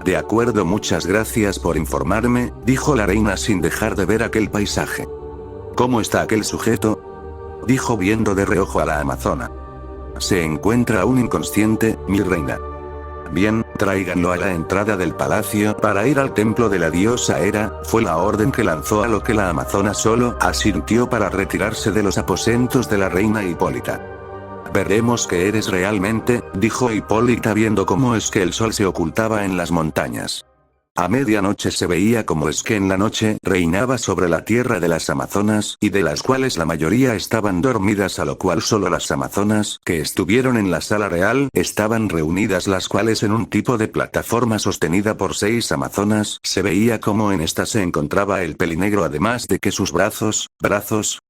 A: De acuerdo, muchas gracias por informarme, dijo la reina sin dejar de ver aquel paisaje. ¿Cómo está aquel sujeto?, dijo viendo de reojo a la amazona. Se encuentra aún inconsciente, mi reina. Bien, tráiganlo a la entrada del palacio para ir al templo de la diosa Hera, fue la orden que lanzó, a lo que la amazona solo asintió para retirarse de los aposentos de la reina Hipólita. Veremos que eres realmente, dijo Hipólita viendo cómo es que el sol se ocultaba en las montañas. A medianoche se veía como es que en la noche reinaba sobre la tierra de las amazonas y de las cuales la mayoría estaban dormidas, a lo cual solo las amazonas que estuvieron en la sala real estaban reunidas, las cuales en un tipo de plataforma sostenida por 6 amazonas se veía como en esta se encontraba el pelinegro, además de que sus brazos,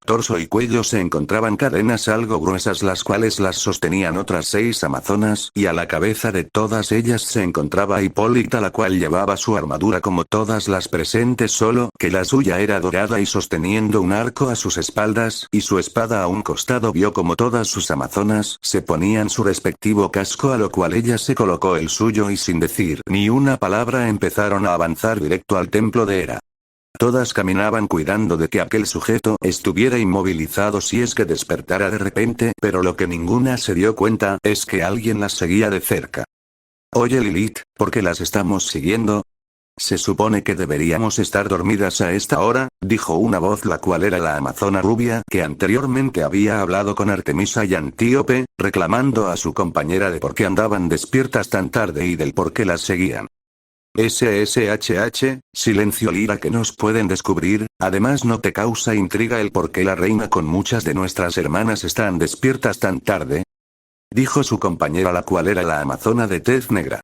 A: torso y cuello se encontraban cadenas algo gruesas las cuales las sostenían otras 6 amazonas y a la cabeza de todas ellas se encontraba Hipólita, la cual llevaba su armadura como todas las presentes, solo que la suya era dorada y sosteniendo un arco a sus espaldas y su espada a un costado. Vio como todas sus amazonas se ponían su respectivo casco, a lo cual ella se colocó el suyo y sin decir ni una palabra empezaron a avanzar directo al templo de Hera. Todas caminaban cuidando de que aquel sujeto estuviera inmovilizado si es que despertara de repente, pero lo que ninguna se dio cuenta es que alguien las seguía de cerca. Oye Lilith, ¿por qué las estamos siguiendo? Se supone que deberíamos estar dormidas a esta hora, dijo una voz, la cual era la amazona rubia que anteriormente había hablado con Artemisa y Antíope, reclamando a su compañera de por qué andaban despiertas tan tarde y del por qué las seguían. SSHH, silencio Lira, que nos pueden descubrir, además no te causa intriga el por qué la reina con muchas de nuestras hermanas están despiertas tan tarde, dijo su compañera, la cual era la amazona de tez negra.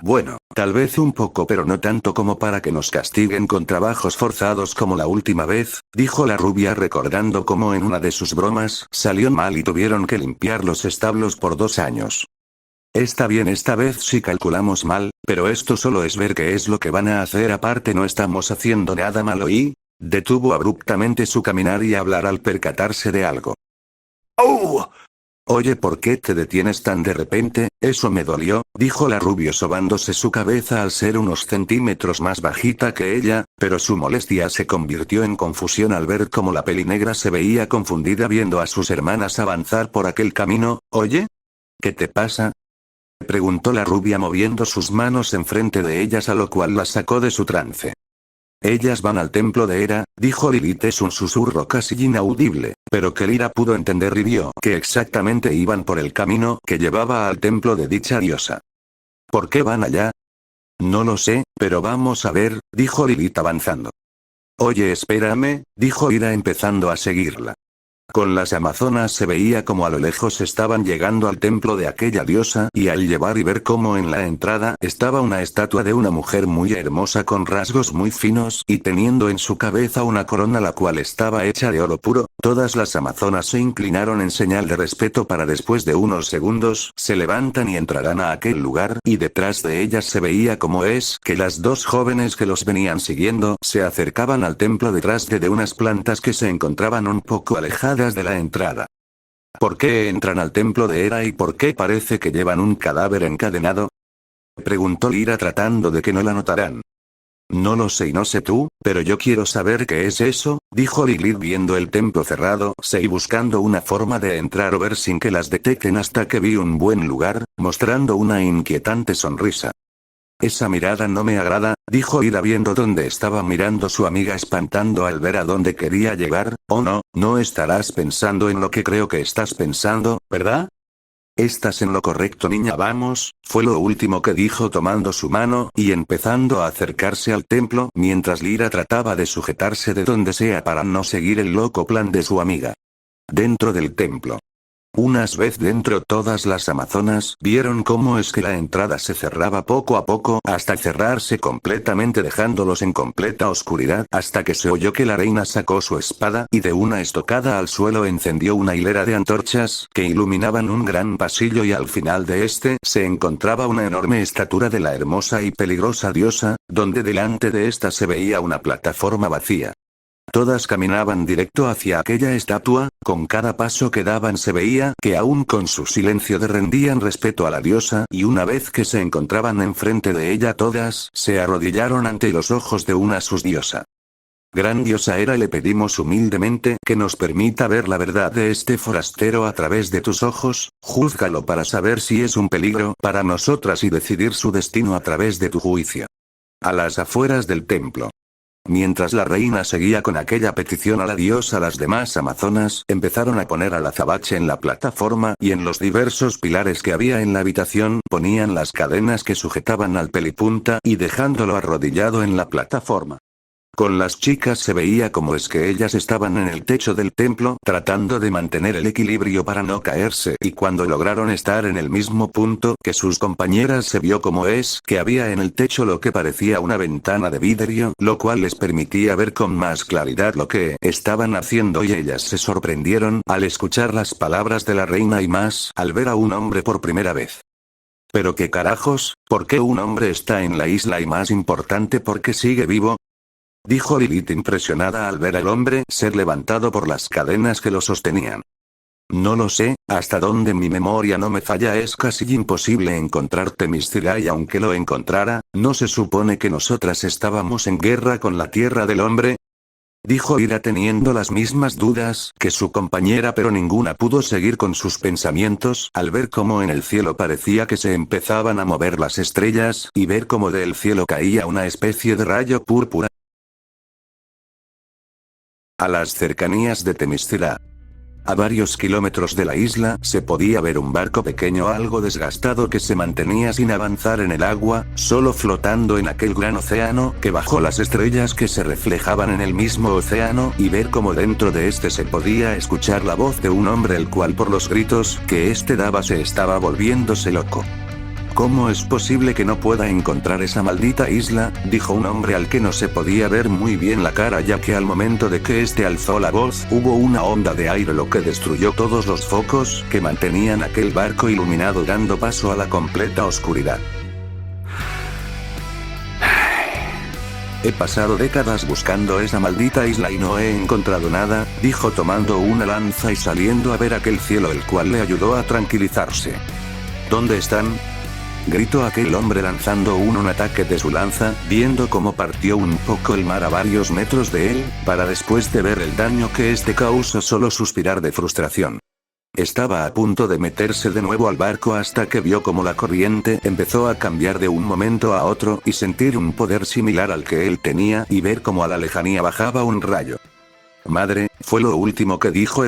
A: Bueno, tal vez un poco, pero no tanto como para que nos castiguen con trabajos forzados como la última vez, dijo la rubia recordando cómo en una de sus bromas salió mal y tuvieron que limpiar los establos por 2 años. Está bien, esta vez sí calculamos mal, pero esto solo es ver qué es lo que van a hacer, aparte no estamos haciendo nada malo. Y detuvo abruptamente su caminar y hablar al percatarse de algo. ¡Oh! Oye, ¿por qué te detienes tan de repente? Eso me dolió, dijo la rubia sobándose su cabeza al ser unos centímetros más bajita que ella, pero su molestia se convirtió en confusión al ver cómo la pelinegra se veía confundida viendo a sus hermanas avanzar por aquel camino. Oye, ¿qué te pasa?, preguntó la rubia moviendo sus manos enfrente de ellas, a lo cual la sacó de su trance. Ellas van al templo de Hera, dijo Lilith, es un susurro casi inaudible, pero que Lira pudo entender y vio que exactamente iban por el camino que llevaba al templo de dicha diosa. ¿Por qué van allá? No lo sé, pero vamos a ver, dijo Lilith avanzando. Oye, espérame, dijo Lira empezando a seguirla. Con las amazonas se veía como a lo lejos estaban llegando al templo de aquella diosa, y al llevar y ver cómo en la entrada estaba una estatua de una mujer muy hermosa con rasgos muy finos y teniendo en su cabeza una corona la cual estaba hecha de oro puro, todas las amazonas se inclinaron en señal de respeto para después de unos segundos se levantan y entrarán a aquel lugar, y detrás de ellas se veía como es que las 2 jóvenes que los venían siguiendo se acercaban al templo detrás de unas plantas que se encontraban un poco alejadas de la entrada. ¿Por qué entran al templo de Hera y por qué parece que llevan un cadáver encadenado?, preguntó Lira tratando de que no la notaran. No lo sé y no sé tú, pero yo quiero saber qué es eso, dijo Lilith viendo el templo cerrado y buscando una forma de entrar o ver sin que las detecten hasta que vi un buen lugar, mostrando una inquietante sonrisa. Esa mirada no me agrada, dijo Ira viendo dónde estaba mirando su amiga espantando al ver a dónde quería llegar. Oh no, no estarás pensando en lo que creo que estás pensando, ¿verdad? Estás en lo correcto niña vamos, fue lo último que dijo tomando su mano y empezando a acercarse al templo mientras Lyra trataba de sujetarse de donde sea para no seguir el loco plan de su amiga. Dentro del templo. Unas vez dentro todas las amazonas vieron cómo es que la entrada se cerraba poco a poco hasta cerrarse completamente dejándolos en completa oscuridad hasta que se oyó que la reina sacó su espada y de una estocada al suelo encendió una hilera de antorchas que iluminaban un gran pasillo y al final de este se encontraba una enorme estatua de la hermosa y peligrosa diosa, donde delante de esta se veía una plataforma vacía. Todas caminaban directo hacia aquella estatua, con cada paso que daban se veía que aún con su silencio rendían respeto a la diosa y una vez que se encontraban enfrente de ella todas se arrodillaron ante los ojos de una subdiosa. Gran diosa Hera le pedimos humildemente que nos permita ver la verdad de este forastero a través de tus ojos, júzgalo para saber si es un peligro para nosotras y decidir su destino a través de tu juicio. A las afueras del templo. Mientras la reina seguía con aquella petición a la diosa, las demás amazonas empezaron a poner al azabache en la plataforma y en los diversos pilares que había en la habitación ponían las cadenas que sujetaban al pelipunta y dejándolo arrodillado en la plataforma. Con las chicas se veía como es que ellas estaban en el techo del templo tratando de mantener el equilibrio para no caerse y cuando lograron estar en el mismo punto que sus compañeras se vio como es que había en el techo lo que parecía una ventana de vidrio, lo cual les permitía ver con más claridad lo que estaban haciendo y ellas se sorprendieron al escuchar las palabras de la reina y más al ver a un hombre por primera vez. Pero qué carajos, ¿por qué un hombre está en la isla y más importante por qué sigue vivo? Dijo Lilith impresionada al ver al hombre ser levantado por las cadenas que lo sostenían. No lo sé, hasta donde mi memoria no me falla es casi imposible encontrarte Mistira y aunque lo encontrara, ¿no se supone que nosotras estábamos en guerra con la tierra del hombre? Dijo Ira teniendo las mismas dudas que su compañera pero ninguna pudo seguir con sus pensamientos al ver cómo en el cielo parecía que se empezaban a mover las estrellas y ver cómo del cielo caía una especie de rayo púrpura. A las cercanías de Themyscira. A varios kilómetros de la isla se podía ver un barco pequeño algo desgastado que se mantenía sin avanzar en el agua, solo flotando en aquel gran océano que bajo las estrellas que se reflejaban en el mismo océano y ver cómo dentro de este se podía escuchar la voz de un hombre el cual por los gritos que este daba se estaba volviéndose loco. ¿Cómo es posible que no pueda encontrar esa maldita isla?, dijo un hombre al que no se podía ver muy bien la cara ya que al momento de que este alzó la voz hubo una onda de aire lo que destruyó todos los focos que mantenían aquel barco iluminado dando paso a la completa oscuridad. He pasado décadas buscando esa maldita isla y no he encontrado nada, dijo tomando una lanza y saliendo a ver aquel cielo el cual le ayudó a tranquilizarse. ¿Dónde están?, gritó aquel hombre lanzando un ataque de su lanza, viendo cómo partió un poco el mar a varios metros de él, para después de ver el daño que este causó solo suspirar de frustración. Estaba a punto de meterse de nuevo al barco hasta que vio como la corriente empezó a cambiar de un momento a otro y sentir un poder similar al que él tenía y ver cómo a la lejanía bajaba un rayo. Madre, fue lo último que dijo.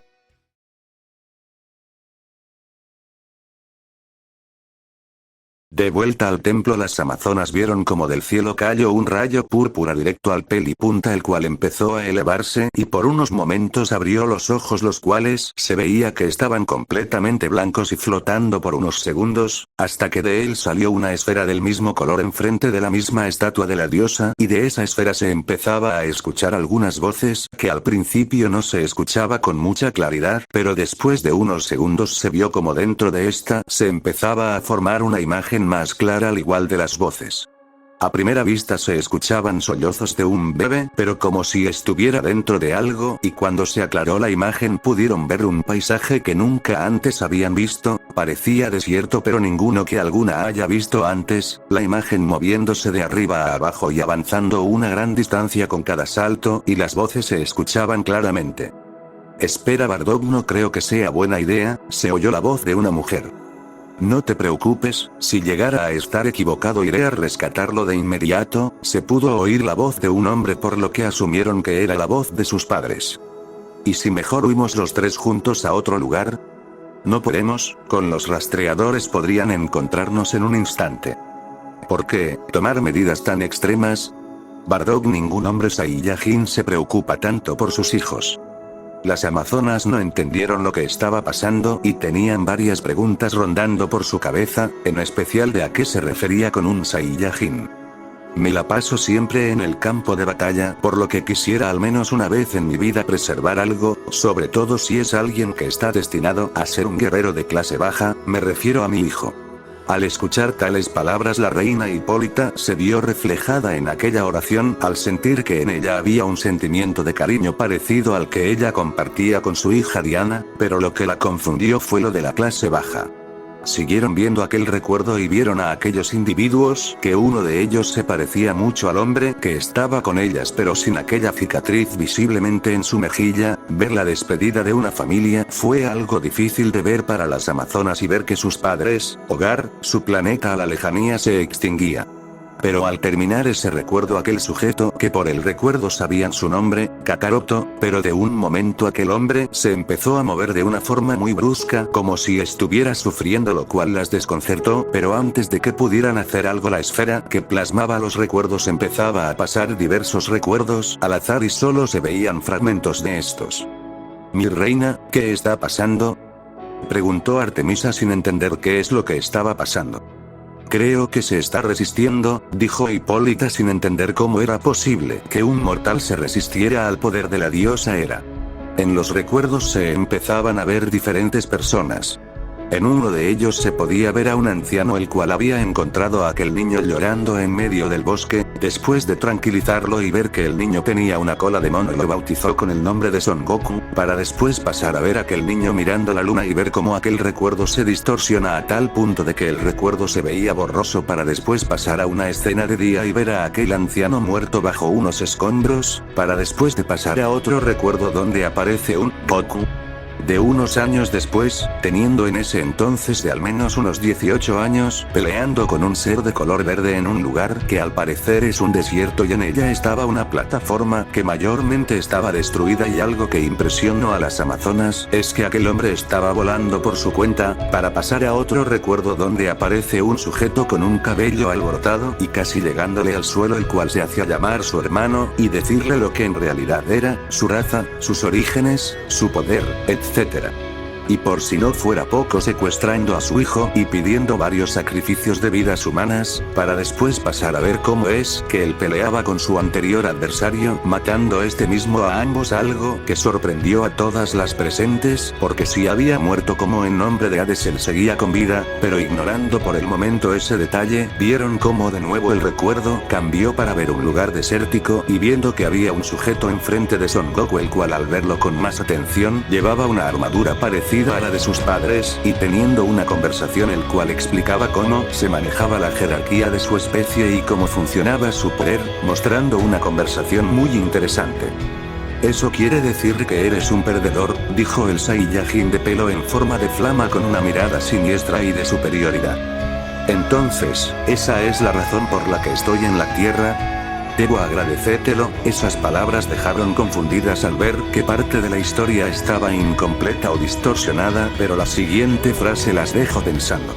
A: De vuelta al templo las amazonas vieron como del cielo cayó un rayo púrpura directo al pelipunta el cual empezó a elevarse y por unos momentos abrió los ojos los cuales se veía que estaban completamente blancos y flotando por unos segundos, hasta que de él salió una esfera del mismo color enfrente de la misma estatua de la diosa y de esa esfera se empezaba a escuchar algunas voces que al principio no se escuchaba con mucha claridad pero después de unos segundos se vio como dentro de esta se empezaba a formar una imagen más clara al igual de las voces. A primera vista se escuchaban sollozos de un bebé, pero como si estuviera dentro de algo, y cuando se aclaró la imagen pudieron ver un paisaje que nunca antes habían visto, parecía desierto pero ninguno que alguna haya visto antes, la imagen moviéndose de arriba a abajo y avanzando una gran distancia con cada salto, y las voces se escuchaban claramente. Espera Bardock, no creo que sea buena idea, se oyó la voz de una mujer. No te preocupes, si llegara a estar equivocado iré a rescatarlo de inmediato. Se pudo oír la voz de un hombre por lo que asumieron que era la voz de sus padres. ¿Y si mejor huimos los tres juntos a otro lugar? No podemos, con los rastreadores podrían encontrarnos en un instante. ¿Por qué tomar medidas tan extremas? Bardock, ningún hombre Saiyajin se preocupa tanto por sus hijos. Las amazonas no entendieron lo que estaba pasando y tenían varias preguntas rondando por su cabeza, en especial de a qué se refería con un Saiyajin. Me la paso siempre en el campo de batalla, por lo que quisiera al menos una vez en mi vida preservar algo, sobre todo si es alguien que está destinado a ser un guerrero de clase baja, me refiero a mi hijo. Al escuchar tales palabras, la reina Hipólita se vio reflejada en aquella oración al sentir que en ella había un sentimiento de cariño parecido al que ella compartía con su hija Diana, pero lo que la confundió fue lo de la clase baja. Siguieron viendo aquel recuerdo y vieron a aquellos individuos, que uno de ellos se parecía mucho al hombre que estaba con ellas pero sin aquella cicatriz visiblemente en su mejilla. Ver la despedida de una familia fue algo difícil de ver para las amazonas y ver que sus padres, hogar, su planeta a la lejanía se extinguía. Pero al terminar ese recuerdo, aquel sujeto que por el recuerdo sabían su nombre, Kakaroto, pero de un momento aquel hombre se empezó a mover de una forma muy brusca como si estuviera sufriendo, lo cual las desconcertó, pero antes de que pudieran hacer algo la esfera que plasmaba los recuerdos empezaba a pasar diversos recuerdos al azar y solo se veían fragmentos de estos. «Mi reina, ¿qué está pasando?», preguntó Artemisa sin entender qué es lo que estaba pasando. «Creo que se está resistiendo», dijo Hipólita sin entender cómo era posible que un mortal se resistiera al poder de la diosa Hera. En los recuerdos se empezaban a ver diferentes personas. En uno de ellos se podía ver a un anciano el cual había encontrado a aquel niño llorando en medio del bosque. Después de tranquilizarlo y ver que el niño tenía una cola de mono, lo bautizó con el nombre de Son Goku, para después pasar a ver a aquel niño mirando la luna y ver cómo aquel recuerdo se distorsiona a tal punto de que el recuerdo se veía borroso, para después pasar a una escena de día y ver a aquel anciano muerto bajo unos escombros, para después de pasar a otro recuerdo donde aparece un Goku de unos años después, teniendo en ese entonces de al menos unos 18 años, peleando con un ser de color verde en un lugar que al parecer es un desierto y en ella estaba una plataforma que mayormente estaba destruida, y algo que impresionó a las amazonas es que aquel hombre estaba volando por su cuenta, para pasar a otro recuerdo donde aparece un sujeto con un cabello alborotado y casi llegándole al suelo, el cual se hacía llamar su hermano y decirle lo que en realidad era, su raza, sus orígenes, su poder, etc. Y por si no fuera poco, secuestrando a su hijo y pidiendo varios sacrificios de vidas humanas, para después pasar a ver cómo es que él peleaba con su anterior adversario, matando este mismo a ambos, algo que sorprendió a todas las presentes, porque si había muerto como en nombre de Hades, él seguía con vida, pero ignorando por el momento ese detalle, vieron cómo de nuevo el recuerdo cambió para ver un lugar desértico y viendo que había un sujeto enfrente de Son Goku, el cual al verlo con más atención llevaba una armadura parecida a la de sus padres, y teniendo una conversación el cual explicaba cómo se manejaba la jerarquía de su especie y cómo funcionaba su poder, mostrando una conversación muy interesante. «Eso quiere decir que eres un perdedor», dijo el Saiyajin de pelo en forma de flama con una mirada siniestra y de superioridad. «Entonces, esa es la razón por la que estoy en la Tierra. Debo agradecértelo». Esas palabras dejaron confundidas al ver que parte de la historia estaba incompleta o distorsionada, pero la siguiente frase las dejó pensando.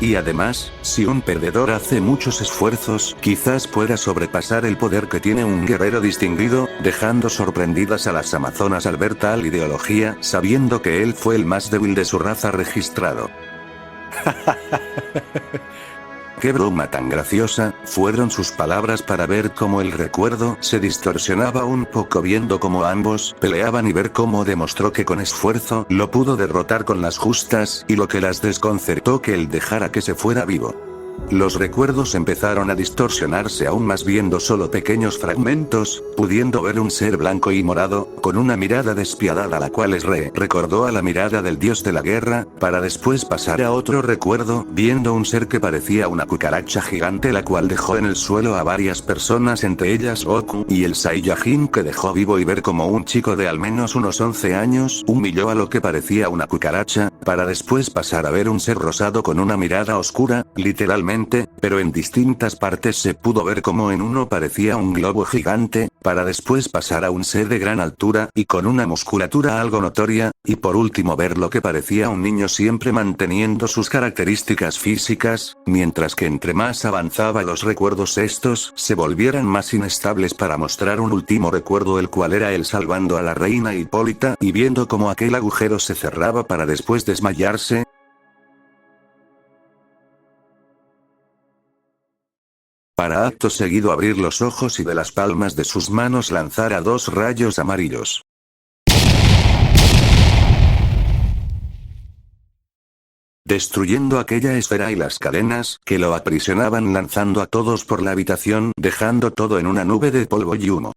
A: «Y además, si un perdedor hace muchos esfuerzos, quizás pueda sobrepasar el poder que tiene un guerrero distinguido», dejando sorprendidas a las amazonas al ver tal ideología, sabiendo que él fue el más débil de su raza registrado. «Qué broma tan graciosa», fueron sus palabras para ver cómo el recuerdo se distorsionaba un poco viendo cómo ambos peleaban y ver cómo demostró que con esfuerzo lo pudo derrotar con las justas, y lo que las desconcertó que él dejara que se fuera vivo. Los recuerdos empezaron a distorsionarse aún más viendo solo pequeños fragmentos, pudiendo ver un ser blanco y morado, con una mirada despiadada la cual recordó a la mirada del dios de la guerra, para después pasar a otro recuerdo, viendo un ser que parecía una cucaracha gigante la cual dejó en el suelo a varias personas entre ellas Goku y el Saiyajin que dejó vivo y ver como un chico de al menos unos 11 años humilló a lo que parecía una cucaracha, para después pasar a ver un ser rosado con una mirada oscura, literalmente, pero en distintas partes se pudo ver como en uno parecía un globo gigante, para después pasar a un ser de gran altura y con una musculatura algo notoria, y por último ver lo que parecía un niño siempre manteniendo sus características físicas, mientras que entre más avanzaba los recuerdos estos se volvieran más inestables para mostrar un último recuerdo el cual era él salvando a la reina Hipólita y viendo como aquel agujero se cerraba para después desmayarse, para acto seguido abrir los ojos y de las palmas de sus manos lanzar a 2 rayos amarillos. Destruyendo aquella esfera y las cadenas que lo aprisionaban lanzando a todos por la habitación dejando todo en una nube de polvo y humo.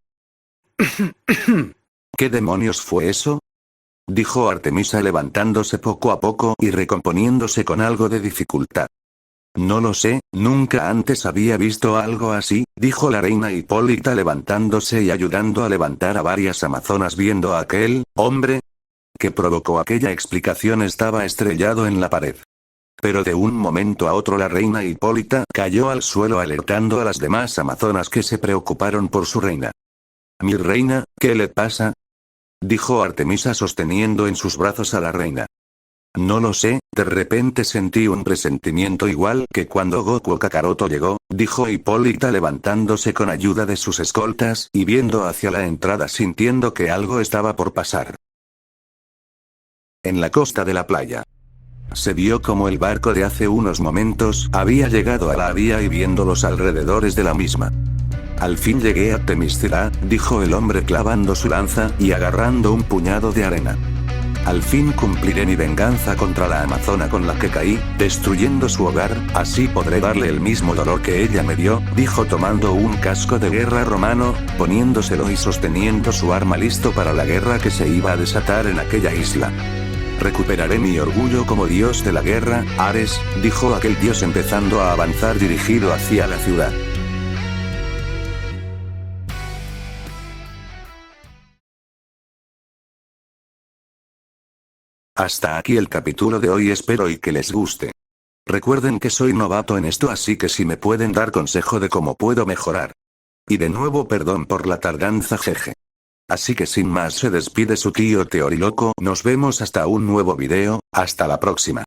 A: ¿Qué demonios fue eso? Dijo Artemisa levantándose poco a poco y recomponiéndose con algo de dificultad. No lo sé, nunca antes había visto algo así, dijo la reina Hipólita levantándose y ayudando a levantar a varias amazonas viendo a aquel hombre que provocó aquella explicación estaba estrellado en la pared. Pero de un momento a otro la reina Hipólita cayó al suelo alertando a las demás amazonas que se preocuparon por su reina. «Mi reina, ¿qué le pasa?», dijo Artemisa sosteniendo en sus brazos a la reina. «No lo sé, de repente sentí un presentimiento igual que cuando Goku Kakaroto llegó», dijo Hipólita levantándose con ayuda de sus escoltas y viendo hacia la entrada sintiendo que algo estaba por pasar. En la costa de la playa. Se vio como el barco de hace unos momentos había llegado a la vía y viendo los alrededores de la misma. «Al fin llegué a Temiscira», dijo el hombre clavando su lanza y agarrando un puñado de arena. «Al fin cumpliré mi venganza contra la amazona con la que caí, destruyendo su hogar, así podré darle el mismo dolor que ella me dio», dijo tomando un casco de guerra romano, poniéndoselo y sosteniendo su arma listo para la guerra que se iba a desatar en aquella isla. «Recuperaré mi orgullo como dios de la guerra, Ares», dijo aquel dios empezando a avanzar dirigido hacia la ciudad. Hasta aquí el capítulo de hoy, espero y que les guste. Recuerden que soy novato en esto, así que si me pueden dar consejo de cómo puedo mejorar. Y de nuevo perdón por la tardanza, jeje. Así que sin más se despide su tío Teoriloco, nos vemos hasta un nuevo video, hasta la próxima.